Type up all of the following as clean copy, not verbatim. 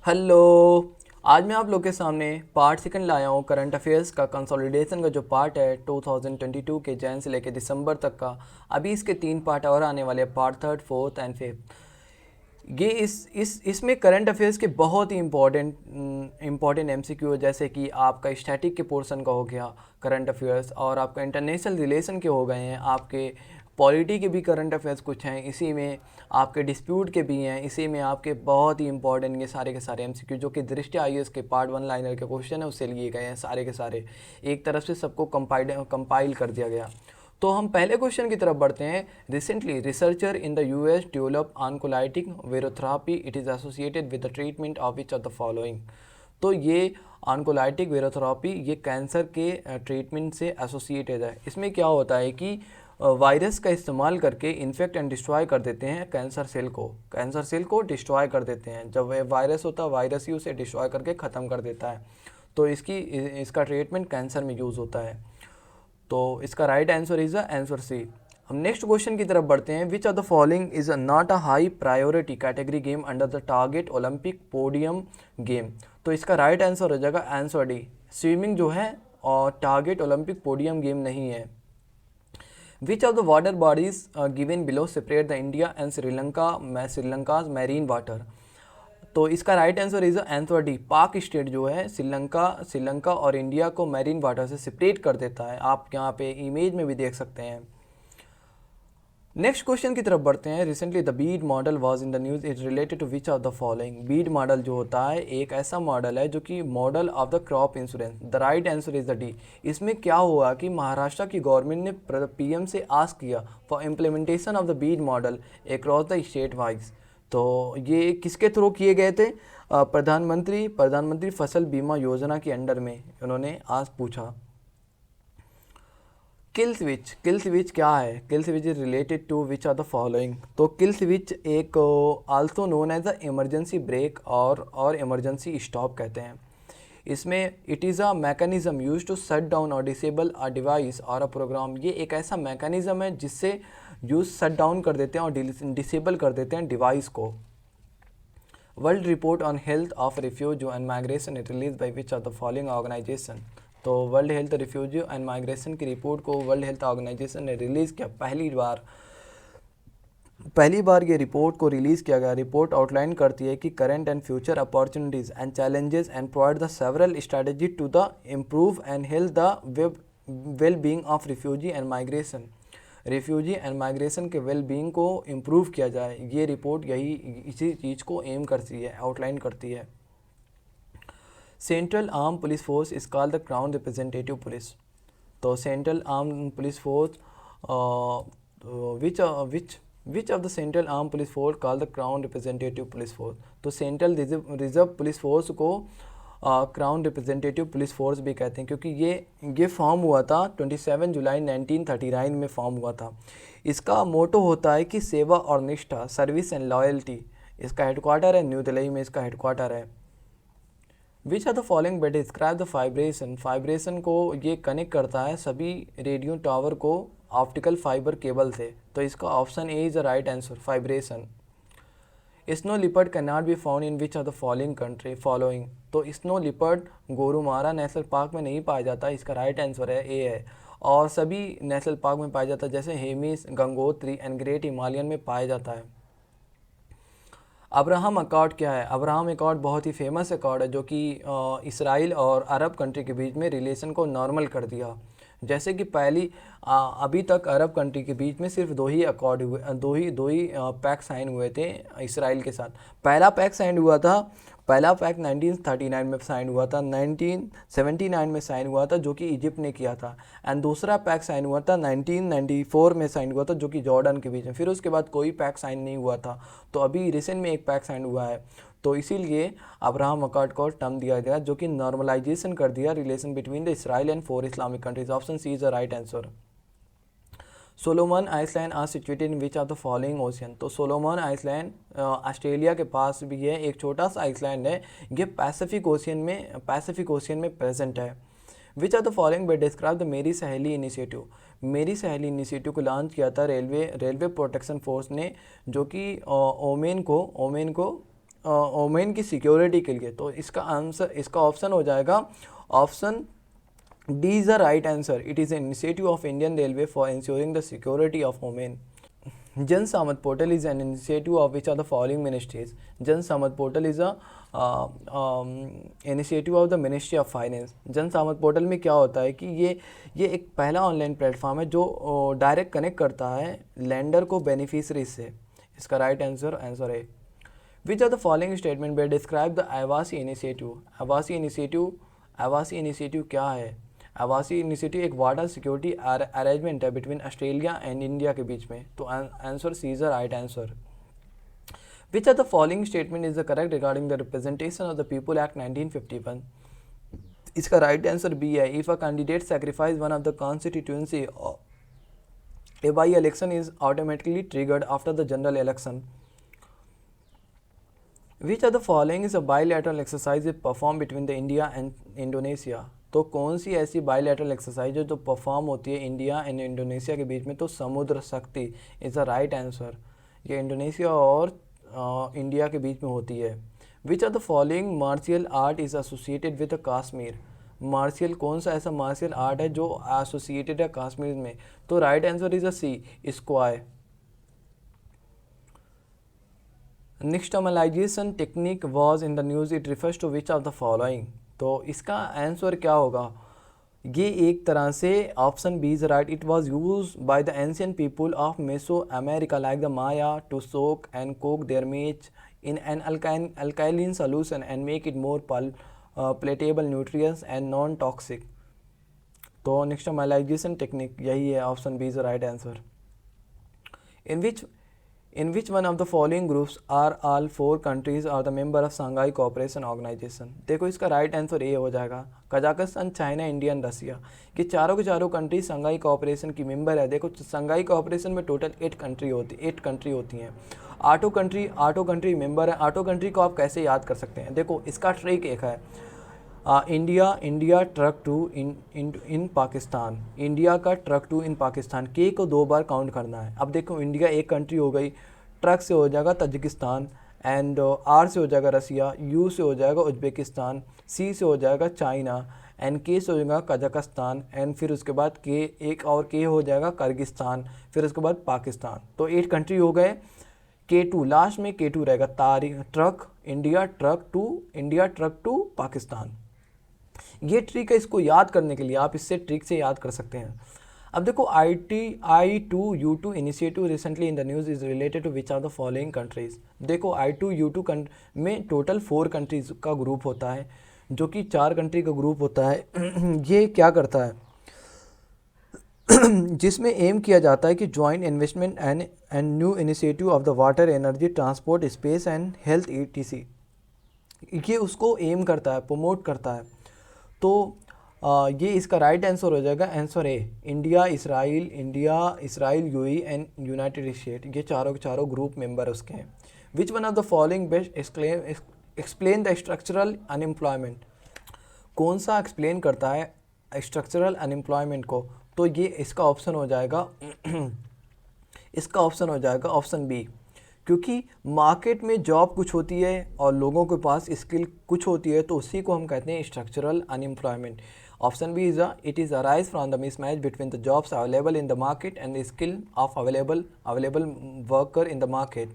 Hello. आज मैं आप लोग के सामने पार्ट सेकंड लाया हूँ करंट अफेयर्स का कंसोलिडेशन का जो पार्ट है 2022 के जैन से लेकर दिसंबर तक का। अभी इसके 3 पार्ट और आने वाले हैं, part third, fourth and fifth. ये इसमें करंट अफेयर्स के बहुत ही इम्पॉर्टेंट एमसीक्यू है, जैसे कि आपका स्टैटिक के पोर्शन का हो गया करंट अफेयर्स, और आपका इंटरनेशनल रिलेशन के हो गए हैं, आपके पॉलिटी के भी करंट अफेयर्स कुछ हैं इसी में, आपके डिस्प्यूट के भी हैं इसी में, आपके बहुत ही इंपॉर्टेंट ये सारे के सारे एमसीक्यू जो कि दृष्टि आईएएस के पार्ट 1 लाइनर के क्वेश्चन है उससे लिए गए हैं सारे के सारे। एक तरफ से सबको कंपाइल कर दिया गया। तो हम पहले क्वेश्चन की तरफ बढ़ते हैं। Recently researcher in the US develop oncolytic virotherapy, it is associated with the treatment of which of the following. तो ये ऑन्कोलाइटिक वेरोथेरापी ये कैंसर के ट्रीटमेंट से एसोसिएटेड है। इसमें क्या होता है कि वायरस का इस्तेमाल करके इन्फेक्ट एंड डिस्ट्रॉय कर देते हैं कैंसर सेल को डिस्ट्रॉय कर देते हैं। जब वह वायरस होता है, वायरस ही उसे डिस्ट्रॉय करके ख़त्म कर देता है। तो इसका ट्रीटमेंट कैंसर में यूज़ होता है। तो इसका right answer is answer C. हम नेक्स्ट क्वेश्चन की तरफ बढ़ते हैं। Which of the following is not a high priority category game under the target Olympic podium game. तो इसका राइट आंसर हो जाएगा आंसर डी। स्विमिंग जो है और टारगेट ओलंपिक पोडियम गेम नहीं है। Which of the water bodies given below separate the India and Sri Lanka's marine water. तो इसका right answer is answer D. पाक स्टेट जो है श्रीलंका और इंडिया को मैरीन वाटर से सेपरेट कर देता है। आप यहाँ पे इमेज में भी देख सकते हैं। नेक्स्ट क्वेश्चन की तरफ बढ़ते हैं। Recently the Beed model was in the news, is related to which of the following. Beed model जो होता है एक ऐसा मॉडल है जो कि model of the crop insurance. The right answer is the D. इसमें क्या हुआ कि महाराष्ट्र की गवर्नमेंट ने पीएम से आस्क किया for implementation of the Beed model across the state wise. तो ये किसके थ्रू किए गए थे? प्रधानमंत्री फसल बीमा योजना के अंडर में उन्होंने आज पूछा। किल स्विच क्या है? Kill switch is related to which are the following. तो किल स्विच एक also known as a emergency brake और इमरजेंसी स्टॉप कहते हैं। इसमें it is a mechanism use to shut down और डिसेबल अ डिवाइस और अ प्रोग्राम। ये एक ऐसा मैकेनिज्म है जिससे यूज शट डाउन कर देते हैं और डिसेबल कर देते हैं डिवाइस को। World report on health of refugee and migration it release by which of the following organization. तो world health refugee and migration की रिपोर्ट को वर्ल्ड हेल्थ ऑर्गेनाइजेशन ने रिलीज़ किया पहली बार ये रिपोर्ट को रिलीज़ किया गया। रिपोर्ट आउटलाइन करती है कि current and future opportunities and challenges and provide the several strategy to the improve and health the well being of refugee and migration. Refugee and migration के वेल बींग को improve किया जाए, ये report इसी चीज़ को एम करती है, outline करती है। Central arm police force is called the crown representative police. तो central arm police force which of the central arm police force called the crown representative police force. तो सेंट्रल रिजर्व पुलिस फोर्स को crown representative police force भी कहते हैं, क्योंकि ये form हुआ था 27 जुलाई 1939 में फॉर्म हुआ था। इसका मोटो होता है कि सेवा और निष्ठा, सर्विस एंड लॉयल्टी। इसका हेडक्वार्टर है न्यू दिल्ली में, इसका हेडक्वार्टर है। Which are the following best describe the fibration. Fibration को ये कनेक्ट करता है सभी रेडियो टावर को ऑप्टिकल फाइबर केबल से। तो इसका option A is the right answer, fibration. Snow leopard can not be found in which are the following country following. तो snow leopard Gorumara national park में नहीं पाया जाता, इसका राइट आंसर है ए है। और सभी नेशनल पार्क में पाया जाता है, जैसे Hemis, Gangotri and great Himalayan में पाया जाता है। अब्राहम अकॉर्ड क्या है? अब्राहम अकॉर्ड बहुत ही फेमस अकॉर्ड है जो कि इसराइल और अरब कंट्री के बीच में रिलेशन को नॉर्मल कर दिया। जैसे कि अभी तक अरब कंट्री के बीच में सिर्फ दो ही अकॉर्ड हुए, दो ही पैक्ट साइन हुए थे इसराइल के साथ। पहला पैक्ट 1939 में साइन हुआ था, 1979 में साइन हुआ था जो कि इजिप्ट ने किया था। एंड दूसरा पैक्ट साइन हुआ था 1994 में साइन हुआ था जो कि जॉर्डन के बीच में। फिर उसके बाद कोई पैक्ट साइन नहीं हुआ था। तो अभी रिसेंट में एक पैक्ट साइन हुआ है। तो इसीलिए अब्राहम अकॉर्ड को टर्म दिया गया जो कि नॉर्मलाइजेशन कर दिया relation between the Israel and 4 Islamic countries. Option C is the right answer. Solomon island are situated in which of the following ocean. तो सोलोमन आइसलैंड ऑस्ट्रेलिया के पास भी है, एक छोटा सा आइसलैंड है। ये पैसिफिक ओशियन में प्रेजेंट है। Which of the following but describe the मेरी सहेली इनिशिएटिव। मेरी सहेली इनिशिएटिव को लॉन्च किया था रेलवे प्रोटेक्शन फोर्स ने, जो कि ओमेन को ओमेन की सिक्योरिटी के लिए। तो इसका आंसर, इसका ऑप्शन हो जाएगा option D is the right answer. It is an initiative of Indian railway for insuring the security of women. Jan Samat Portal is an initiative of which of the following ministries? Jan Samat Portal is a initiative of the Ministry of Finance. Jan Samat Portal में क्या होता है कि ये एक पहला online platform है जो डायरेक्ट कनेक्ट करता है लैंडर को बेनिफिशरीज से। इसका राइट आंसर है which of the following statement be describe the आवासी इनिशिएटिव। आवासी इनिशिएटिव क्या है? आवासीय इनिशिएटिव एक वाटर सिक्योरिटी अरेंजमेंट है बिटवीन ऑस्ट्रेलिया एंड इंडिया के बीच में। तो answer C is the right answer. Which of the following statement is the correct regarding the representation of the people act 1951? इसका राइट आंसर बी है। If a candidate sacrifice one of the constituency a by election is automatically triggered after the general election. Which of the following is a bilateral exercise is perform between the India and Indonesia? तो कौन सी ऐसी bilateral exercise है जो perform होती है India and Indonesia के बीच में? तो समुद्र शक्ति इज़ द राइट आंसर। ये इंडोनेशिया और इंडिया के बीच में होती है। Which of the following martial art is associated with Kashmir? Martial, कौन सा ऐसा मार्शियल आर्ट है जो एसोसिएटेड है कश्मीर में? तो right answer is a C, स्क्वाय। Nixtamalization technique was in the news. It refers to which of the following? तो इसका आंसर क्या होगा? ये एक तरह से option B is right. It was use by the ancient people of Mesoamerica like the Maya to soak and cook their meat in an alkaline solution and make it more palatable nutrients and non toxic। तो nixtamalization technique यही है, option B is the right answer. In which one of the following groups are all four countries are the member of Shanghai Cooperation Organization? देखो इसका right answer A हो जाएगा। Kazakhstan, China, India and Russia, कि चारों के चारों country Shanghai cooperation की member है। देखो शंघाई कोऑपरेशन में टोटल 8 कंट्री होती हैं। आठों कंट्री मेंबर है। आठों कंट्री को आप कैसे याद कर सकते हैं? देखो इसका ट्रिक एक है, India truck to in Pakistan. India का ट्रक टू इन पाकिस्तान, के को 2 बार काउंट करना है। अब देखो इंडिया एक कंट्री हो गई, ट्रक से हो जाएगा तजिकिस्तान, एंड आर से हो जाएगा रसिया, यू से हो जाएगा उज्बेकिस्तान, सी से हो जाएगा चाइना, एंड के से हो जाएगा कजाकिस्तान, एंड फिर उसके बाद के एक और के हो जाएगा किर्गिस्तान, फिर उसके बाद पाकिस्तान। तो 8 कंट्री हो गए। K2 लास्ट में K2 रहेगा, truck, India truck to Pakistan. ये ट्रिक है, इसको याद करने के लिए आप इससे ट्रिक से याद कर सकते हैं। अब देखो I2U2 initiative recently in the news is related to which are the following countries. देखो I2U2 में टोटल 4 कंट्रीज का ग्रुप होता है, जो कि 4 कंट्री का ग्रुप होता है। ये क्या करता है? जिसमें एम किया जाता है कि joint investment and new initiative of the water, energy, transport, space and health ETC, ये उसको एम करता है, प्रमोट करता है। तो ये इसका राइट आंसर हो जाएगा, answer A, India, Israel, UAE and United state, ये चारों के चारों ग्रुप मेंबर उसके हैं। Which one of the following best explain the structural unemployment? कौन सा एक्सप्लेन करता है स्ट्रक्चरल अनएम्प्लॉयमेंट को? तो ये इसका ऑप्शन हो जाएगा ऑप्शन बी, क्योंकि मार्केट में जॉब कुछ होती है और लोगों के पास स्किल कुछ होती है, तो उसी को हम कहते हैं structural unemployment. Option B it is arise from the mismatch between the jobs available in the market and the skill of available worker in the market.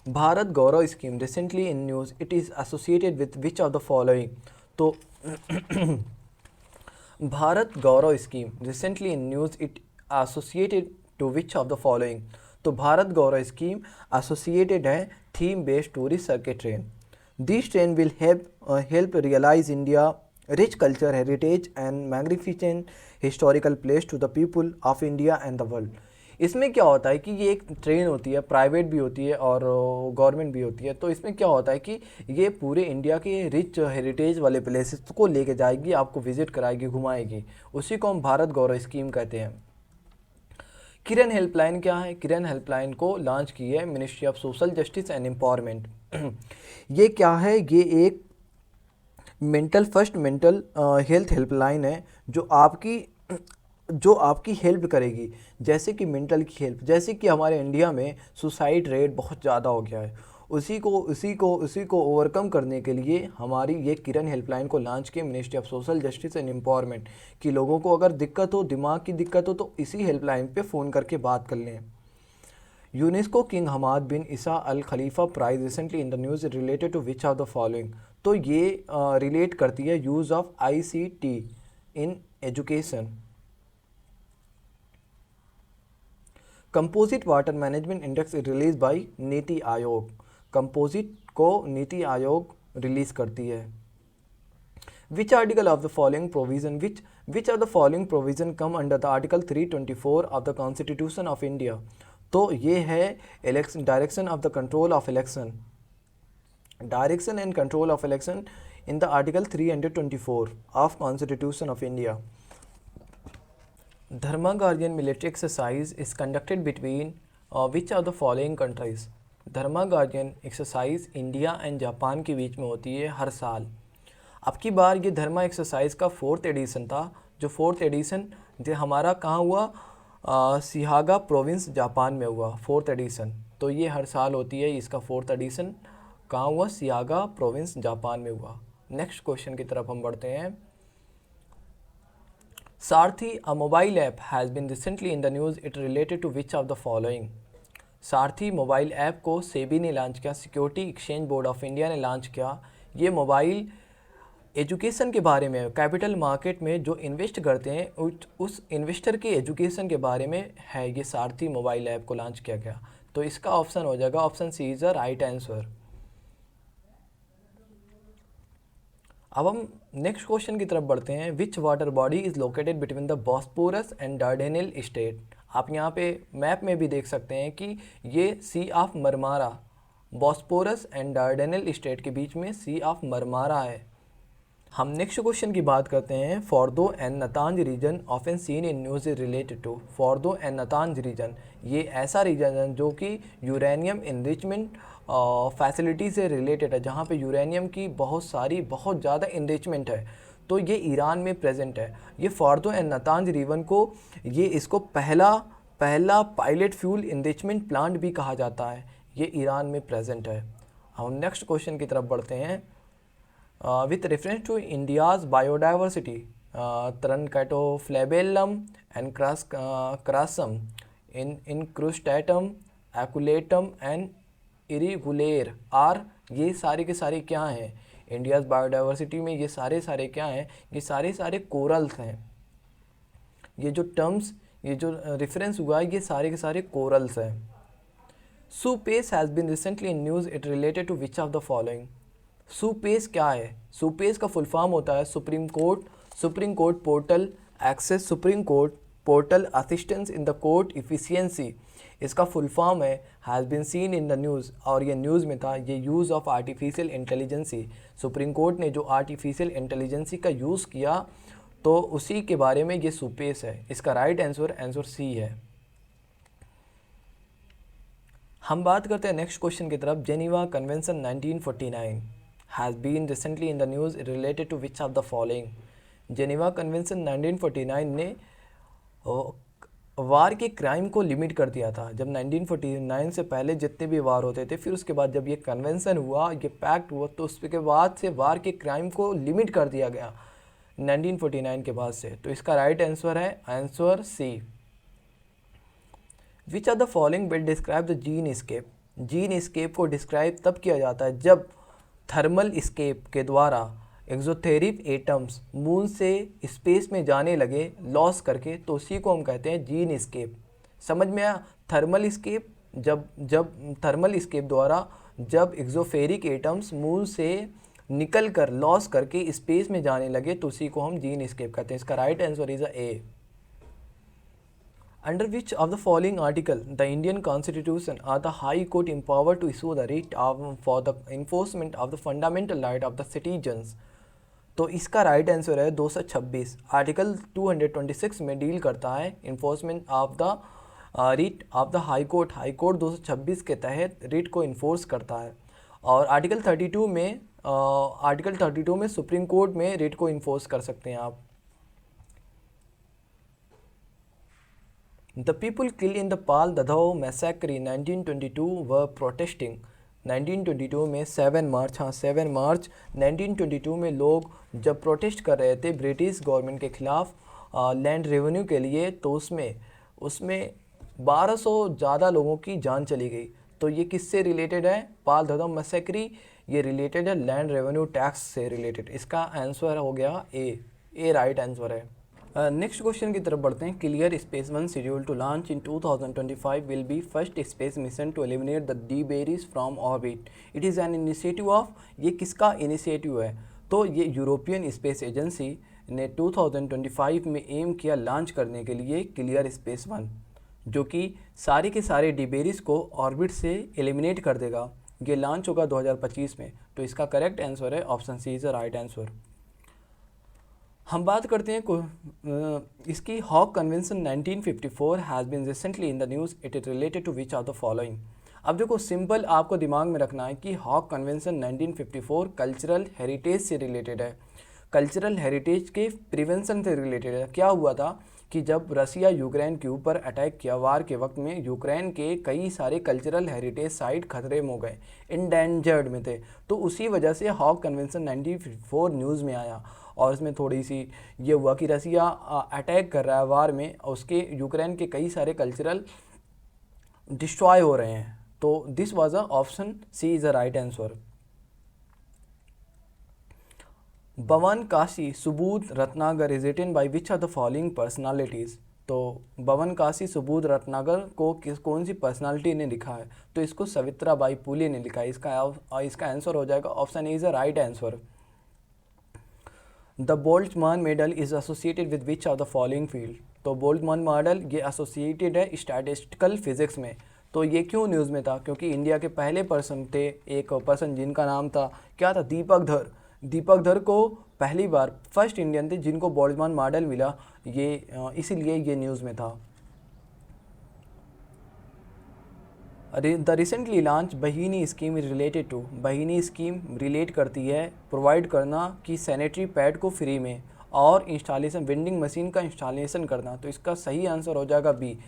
Bharat Gaurav scheme recently in news, it is associated with which of the following? तो Bharat Gaurav scheme recently in news, it associated to which of the following? तो Bharat Gaurav scheme associated है theme based tourist circuit train. This train will help realise India rich culture, heritage and magnificent historical place to the people of India and the world. इसमें क्या होता है कि ये एक train होती है, प्राइवेट भी होती है और गवर्नमेंट भी होती है। तो इसमें क्या होता है कि ये पूरे इंडिया के रिच हेरिटेज वाले प्लेसेस को लेके जाएगी, आपको विजिट कराएगी, घुमाएगी। उसी को हम भारत गौरव स्कीम कहते हैं। किरण हेल्पलाइन क्या है? किरण हेल्पलाइन को लॉन्च की है ministry of social justice and empowerment. ये क्या है? ये एक मेंटल हेल्थ हेल्पलाइन है जो आपकी हेल्प करेगी। जैसे कि मेंटल की हेल्प, जैसे कि हमारे इंडिया में सुसाइड रेट बहुत ज़्यादा हो गया है, उसी को ओवरकम करने के लिए हमारी ये किरण हेल्पलाइन को लॉन्च किया ministry of social justice and empowerment, कि लोगों को अगर दिक्कत हो, दिमाग की दिक्कत हो, तो इसी हेल्पलाइन पे फ़ोन करके बात कर लें। UNESCO king Hamad bin Isa al Khalifa prize recently in the news related to which of the following. तो ये रिलेट करती है use of ICT in education. Composite water management index release by NITI Aayog. Composite को NITI Aayog release करती है। Which article of the following provision which of the following provision come under the article 324 of the constitution of India. तो ये है election direction of the control of election, direction and control of election in the article 324 of constitution of India. Dharma guardian military exercise is conducted between which of the following countries. Dharma guardian exercise India and Japan के बीच में होती है हर साल। अब की बार ये धर्मा exercise का 4th एडिशन था, जो 4th एडिशन हमारा कहाँ हुआ, सिहागा प्रोविंस जापान में हुआ 4th एडिशन। तो ये हर साल होती है, इसका 4th एडिशन कहाँ हुआ, सिहागा प्रोविंस जापान में हुआ। नेक्स्ट क्वेश्चन की तरफ हम बढ़ते हैं। Sarthi, a mobile app, has been recently in the news. It related to which of the following? Sarathi mobile app को सेबी ने लॉन्च किया, security exchange board of India ने लॉन्च किया। ये मोबाइल एजुकेशन के बारे में, कैपिटल मार्केट में जो इन्वेस्ट करते हैं उस इन्वेस्टर के एजुकेशन के बारे में है। ये सारथी मोबाइल ऐप को लॉन्च किया गया। तो इसका ऑप्शन हो जाएगा option C is the right answer. अब हम नेक्स्ट क्वेश्चन की तरफ बढ़ते हैं। Which water body is located between the Bosporus and Dardanelles strait. आप यहाँ पे मैप में भी देख सकते हैं कि ये sea of Marmara, Bosporus and Dardanelles strait के बीच में सी ऑफ मरमारा है। हम नेक्स्ट क्वेश्चन की बात करते हैं। Fordow and Natanz region often seen in news related to. Fordow and Natanz region ये ऐसा रीजन है जो कि यूरेनियम इनरिचमेंट फैसिलिटी से रिलेटेड है, जहाँ पे यूरेनियम की बहुत ज़्यादा इनरिचमेंट है। तो ये ईरान में प्रेजेंट है। ये फोर्दो एंड नतांज रीजन को इसको पहला पायलट फ्यूल इनरिचमेंट प्लांट भी कहा जाता है। ये ईरान में प्रेजेंट है। हम नेक्स्ट क्वेश्चन की तरफ बढ़ते हैं। With reference to India's biodiversity, Trancatoflabellum and crassum, incrustatum, aculatum and irregulare are ये सारे के सारे क्या हैं? इंडियाज़ बायोडाइवर्सिटी में ये सारे क्या हैं? ये सारे कोरल्स हैं। ये जो टर्म्स, ये जो रेफरेंस हुआ है, ये सारे के सारे कोरल्स हैं। SUPACE has been recently in news, it related to which of the following. SUPACE क्या है? सुपेस का फुल फॉर्म होता है supreme court portal access, supreme court portal assistance in the court efficiency. इसका फुल फॉर्म है has been seen in the news, और ये news में था। ये use of artificial intelligence, supreme court ने जो आर्टिफिशियल इंटेलिजेंसी का यूज़ किया, तो उसी के बारे में ये सुपेस है। इसका राइट आंसर सी है। हम बात करते हैं नेक्स्ट क्वेश्चन की तरफ। Geneva convention 1949 has been recently in the news related to which of the following। Geneva convention 1949 ने वार के क्राइम को लिमिट कर दिया था। जब 1949 से पहले जितने भी वार होते थे, फिर उसके बाद जब ये कन्वेंशन हुआ, ये पैक्ट हुआ, तो उसके बाद से वार के क्राइम को लिमिट कर दिया गया 1949 के बाद से। तो इसका राइट आंसर है answer C. Which of the following will describe the Jeans escape. Jeans escape को डिस्क्राइब तब किया जाता है जब थर्मल स्केप के द्वारा एक्सोथेरिक एटम्स मून से स्पेस में जाने लगे लॉस करके, तो उसी को हम कहते हैं जीन स्केप। समझ में आया? थर्मल स्केप, जब थर्मल स्केप द्वारा जब एक्सोफेरिक एटम्स मून से निकल कर लॉस करके स्पेस में जाने लगे, तो उसी को हम जीन स्केप कहते हैं। इसका right answer is a. Under which of the following article the Indian Constitution are the High Court empowered to issue the writ for the enforcement of the fundamental right of the citizens? तो इसका right answer है 226। Article 226 में deal करता है enforcement of the writ of the high court. High court 226 के तहत writ को enforce करता है। और आर्टिकल 32 में सुप्रीम कोर्ट में रिट को इन्फोर्स कर सकते हैं आप। The people killed in the Pal Dadhao massacre in 1922 were protesting 1922 में 7 मार्च, हाँ 7 मार्च 1922 में लोग जब प्रोटेस्ट कर रहे थे ब्रिटिश गवर्नमेंट के ख़िलाफ़ लैंड रेवेन्यू के लिए, तो उसमें उसमें 1200 ज़्यादा लोगों की जान चली गई। तो ये किससे रिलेटेड है? पाल धर्म मैसेक्री, ये रिलेटेड है लैंड रेवेन्यू टैक्स से रिलेटेड। इसका आंसर हो गया ए राइट आंसर है। नेक्स्ट क्वेश्चन की तरफ बढ़ते हैं। Clear Space One schedule to launch in 2025 will be first space mission to eliminate the debris from orbit. It is an initiative of, ये किसका इनिशिएटिव है? तो ये यूरोपियन स्पेस एजेंसी ने 2025 में एम किया लॉन्च करने के लिए क्लियर स्पेस वन, जो कि सारे के सारे डिबेरिस को ऑर्बिट से एलिमिनेट कर देगा। ये लॉन्च होगा 2025 में। तो इसका करेक्ट आंसर है option C is the right answer. हम बात करते हैं इसकी Hague convention 1954 has been recently in the news, it is related to which are the following. अब देखो सिंपल आपको दिमाग में रखना है कि हॉक कन्वेंशन 1954 कल्चरल हेरिटेज से रिलेटेड है, कल्चरल हेरिटेज के प्रिवेंशन से रिलेटेड है। क्या हुआ था कि जब रसिया यूक्रेन के ऊपर अटैक किया वार के वक्त में, यूक्रेन के कई सारे कल्चरल हेरिटेज साइट खतरे में हो गए, इंडेंजर्ड में थे। तो उसी वजह से हॉक कन्वेंशन 1954 न्यूज़ में आया और इसमें थोड़ी सी ये हुआ कि रसिया अटैक कर रहा है वार में, उसके यूक्रेन के कई सारे कल्चरल डिस्ट्रॉय हो रहे हैं। तो this was a option C is the right answer. Bhavan Kashi Subodh Ratnagar is written by which are the following personalities. तो भवन काशी सुबोध रत्नागर को कौन सी पर्सनालिटी ने लिखा है? तो इसको सवित्रा बाई फुले ने लिखा है। इसका आंसर हो जाएगा option A is the right answer. The Boltzmann medal is associated with which of the following field. तो बोल्ट्जमान मेडल ये एसोसिएटेड है स्टैटिस्टिकल फिजिक्स में। तो ये क्यों न्यूज़ में था? क्योंकि इंडिया के पहले पर्सन थे, एक पर्सन जिनका नाम था क्या था, दीपक धर। दीपक धर को पहली बार फर्स्ट इंडियन थे जिनको बोल्ट्जमान मेडल मिला, ये इसीलिए ये न्यूज़ में था। द रिसेंटली लॉन्च बहिनी स्कीम इज रिलेटेड टू, बहिनी स्कीम रिलेट करती है प्रोवाइड करना कि सैनिटरी पैड को फ्री में और इंस्टॉलेशन वेंडिंग मशीन का इंस्टॉलेशन करना। तो इसका सही आंसर हो जाएगा बी।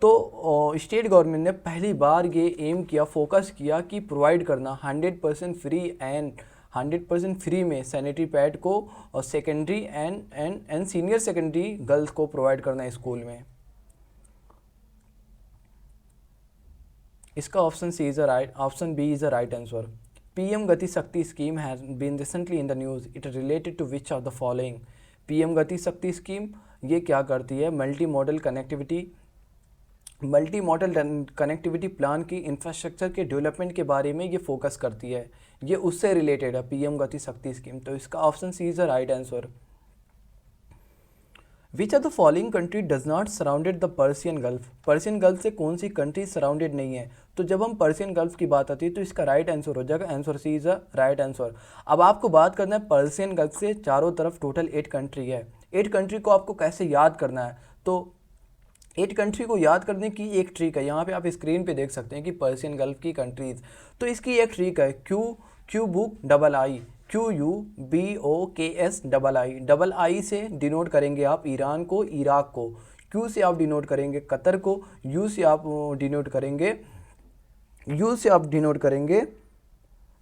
तो स्टेट गवर्नमेंट ने पहली बार ये एम किया, फोकस किया कि प्रोवाइड करना 100% फ्री एंड 100% फ्री में सैनिटरी पैड को और secondary and senior secondary girls को प्रोवाइड करना स्कूल में। इसका option C is right, option B is the right answer. PM Gati Shakti scheme has been recently in the news, it related to which of the following. PM Gati Shakti scheme ये क्या करती है? Multi modal connectivity plan की infrastructure के development के बारे में ये फोकस करती है। ये उससे रिलेटेड है पीएम गति शक्ति स्कीम। तो इसका option C is the right answer. Which of the following country does not surrounded the Persian gulf. Persian gulf से कौन सी कंट्री सराउंडेड नहीं है? तो जब हम पर्सियन गल्फ की बात आती है तो इसका राइट आंसर हो जाएगा answer C is the right answer. अब आपको बात करना है पर्सियन गल्फ से चारों तरफ टोटल 8 कंट्री है। 8 कंट्री को आपको कैसे याद करना है? तो 8 कंट्री को याद करने की एक ट्रिक है, यहाँ पे आप स्क्रीन पे देख सकते हैं कि पर्सियन गल्फ की कंट्रीज़। तो इसकी एक ट्रिक है क्यू बुक डबल आई, QUBOKS, से डिनोट करेंगे आप ईरान को, इराक को। क्यू से आप डिनोट करेंगे कतर को, यू से आप डिनोट करेंगे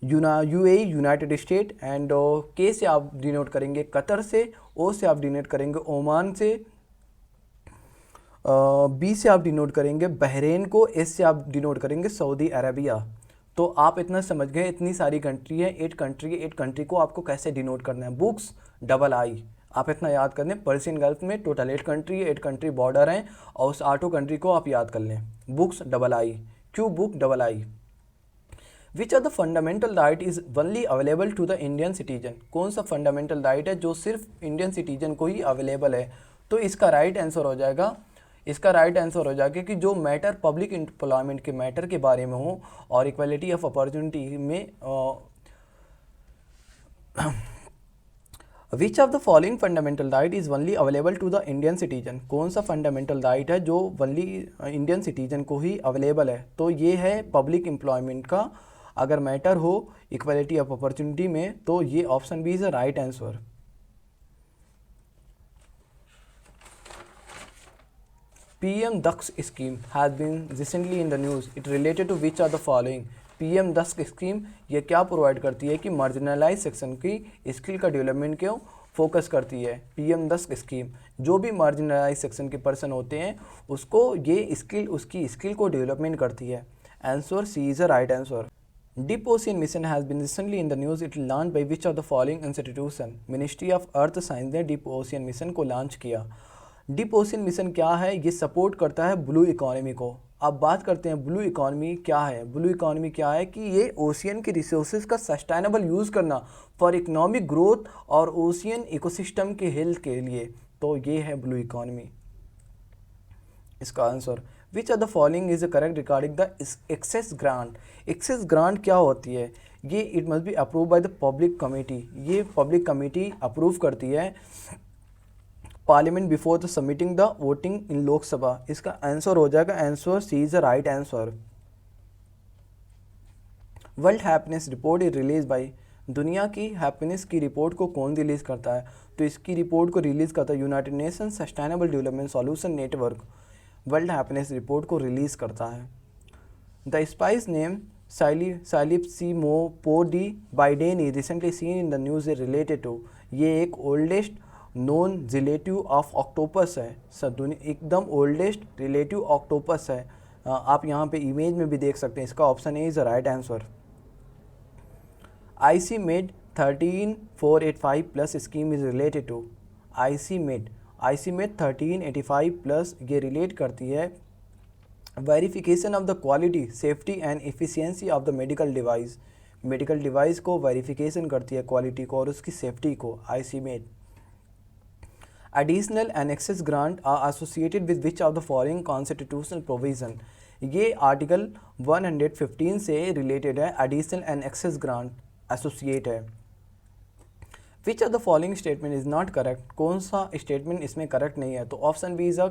यूएई यूनाइटेड स्टेट, एंड के से आप डिनोट करेंगे कतर से, ओ से आप डिनोट करेंगे ओमान से, बी से आप डिनोट करेंगे बहरेन को, एस से आप डिनोट करेंगे सऊदी अरेबिया। तो आप इतना समझ गए, इतनी सारी कंट्री है, 8 कंट्री को आपको कैसे डिनोट करना है। बुक्स डबल आई, आप इतना याद कर लें। पर्सियन गल्फ में टोटल 8 कंट्री है, 8 कंट्री बॉर्डर हैं और उस 8 कंट्री को आप याद कर लें। Books double I, Q book double I. Which are the fundamental right is only available to the Indian citizen. कौन सा फंडामेंटल राइट है जो सिर्फ इंडियन सिटीजन को ही अवेलेबल है? तो इसका राइट आंसर हो जाएगा कि जो मैटर पब्लिक एम्प्लॉयमेंट के मैटर के बारे में हो और इक्वालिटी ऑफ अपॉर्चुनिटी में। Which of the following fundamental right is only available to the Indian citizen. कौन सा फंडामेंटल राइट है जो ओनली इंडियन सिटीजन को ही अवेलेबल है? तो ये है पब्लिक एम्प्लॉयमेंट का अगर मैटर हो इक्वालिटी ऑफ अपॉर्चुनिटी में, तो ये option B is the right answer. PM Daksh scheme has been recently in the news. It related to which of the following? PM10 scheme ये क्या प्रोवाइड करती है कि मार्जिनलाइज सेक्शन की स्किल का डेवलपमेंट क्यों फोकस करती है। PM10 स्कीम जो भी मार्जिनलाइज सेक्शन के पर्सन होते हैं उसको ये स्किल उसकी स्किल को डेवलपमेंट करती है। Answer C is a right answer. Deep Ocean Mission has been recently in the news. It launched by which of the following institution? Ministry of Earth Science ने Deep Ocean Mission को launch किया। Deep Ocean Mission क्या है? ये support करता है blue economy को। अब बात करते हैं ब्लू इकोनॉमी क्या है। ब्लू इकोनॉमी क्या है कि ये ओशियन के रिसोर्सेज का सस्टेनेबल यूज़ करना फॉर इकोनॉमिक ग्रोथ और ओशियन इकोसिस्टम के हेल्थ के लिए, तो ये है ब्लू इकोनॉमी। इसका answer which are the following is correct regarding the excess grant. Excess grant क्या होती है? ये it must be approve by the public committee. ये पब्लिक कमेटी अप्रूव करती है parliament before the submitting the voting in Lok Sabha. इसका answer हो जाएगा answer C is the right answer. World Happiness report is release by, दुनिया की happiness की report को कौन रिलीज करता है? तो इसकी रिपोर्ट को रिलीज करता है United Nation Sustainable Development Solution Network, World Happiness Report को रिलीज करता है। The species name Syllipsimopodi bideni is recently seen in the news related to, ये एक oldest known relative of octopus है। एकदम ओल्डेस्ट रिलेटिव ऑक्टोपस है। आप यहाँ पे इमेज में भी देख सकते हैं। इसका option A is the right answer. ICMed 13485 plus scheme is related to, ICMed 1385 plus ये रिलेट करती है verification of the quality safety and efficiency of the medical device. Medical device को वेरिफिकेशन करती है क्वालिटी को और उसकी सेफ्टी को, ICMed। Additional and excess grant are associated with which of the following constitutional provision, ये आर्टिकल 115 से related है। Additional and excess grant associate है। Which of the following statement is not correct, कौन सा स्टेटमेंट इसमें correct नहीं है? तो option B is a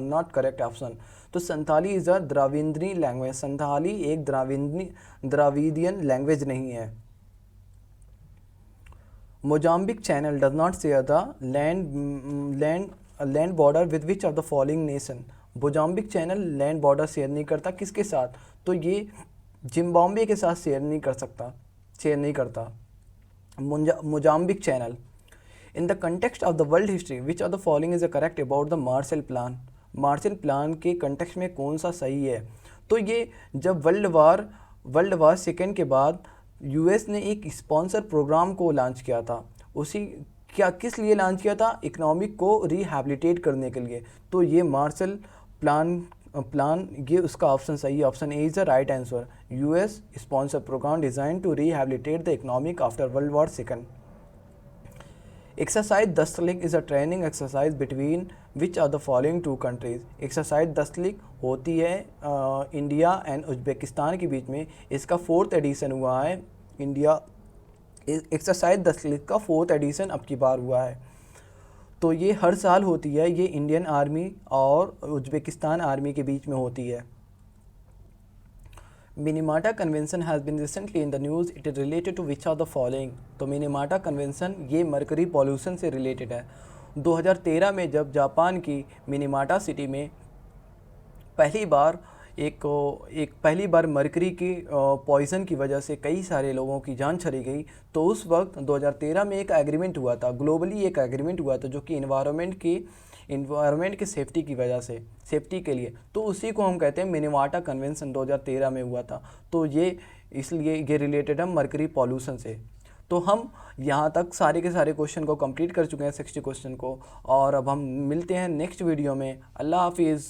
not correct option. तो Santhali is a Dravidi language, Santhali एक द्राविडियन लैंग्वेज नहीं है। Mozambique Channel does not share the land border with which of the following nation, Mozambique Channel land border share नहीं करता किसके साथ? तो ये जिम्बाब्वे के साथ शेयर नहीं करता। Mozambique channel. In the context of the world history which of the following is a correct about the Marshall plan, Marshall plan के कंटेक्स्ट में कौन सा सही है? तो ये जब वर्ल्ड वार सेकेंड के बाद US ने एक स्पॉन्सर प्रोग्राम को लॉन्च किया था, किस लिए लॉन्च किया था? इकोनॉमिक को रिहैबिलिटेट करने के लिए। तो ये मार्शल प्लान ये उसका ऑप्शन सही है। Option A is the right answer. US sponsor programme design to rehabilitate the economic after World War second. Exercise Dustlik is a training exercise between which of the following two countries, exercise Dustlik होती है India and Uzbekistan के बीच में। इसका 4th addition हुआ है। India exercise दस्तलिक का 4th addition अब की बार हुआ है। तो ये हर साल होती है। ये इंडियन आर्मी और उज्बेकिस्तान आर्मी के बीच में होती है। Minamata convention has been recently in the news, it is related to which of the following. तो मिनीमाटा कन्वेंशन ये मरकरी पॉल्यूशन से रिलेटेड है। 2013 में जब जापान की मिनीमाटा सिटी में पहली बार मरकरी की पॉइज़न की वजह से कई सारे लोगों की जान चली गई, तो उस वक्त 2013 में एक एग्रीमेंट हुआ था, ग्लोबली एक एग्रीमेंट हुआ था जो कि इन्वायरमेंट की सेफ्टी की वजह से, सेफ्टी के लिए। तो उसी को हम कहते हैं मिनीमाटा कन्वेंशन 2013 में हुआ था। तो ये इसलिए ये रिलेटेड है मरकरी पॉल्यूशन से। तो हम यहाँ तक सारे के सारे क्वेश्चन को कंप्लीट कर चुके हैं, 60 क्वेश्चन को, और अब हम मिलते हैं नेक्स्ट वीडियो में। अल्लाह हाफिज़।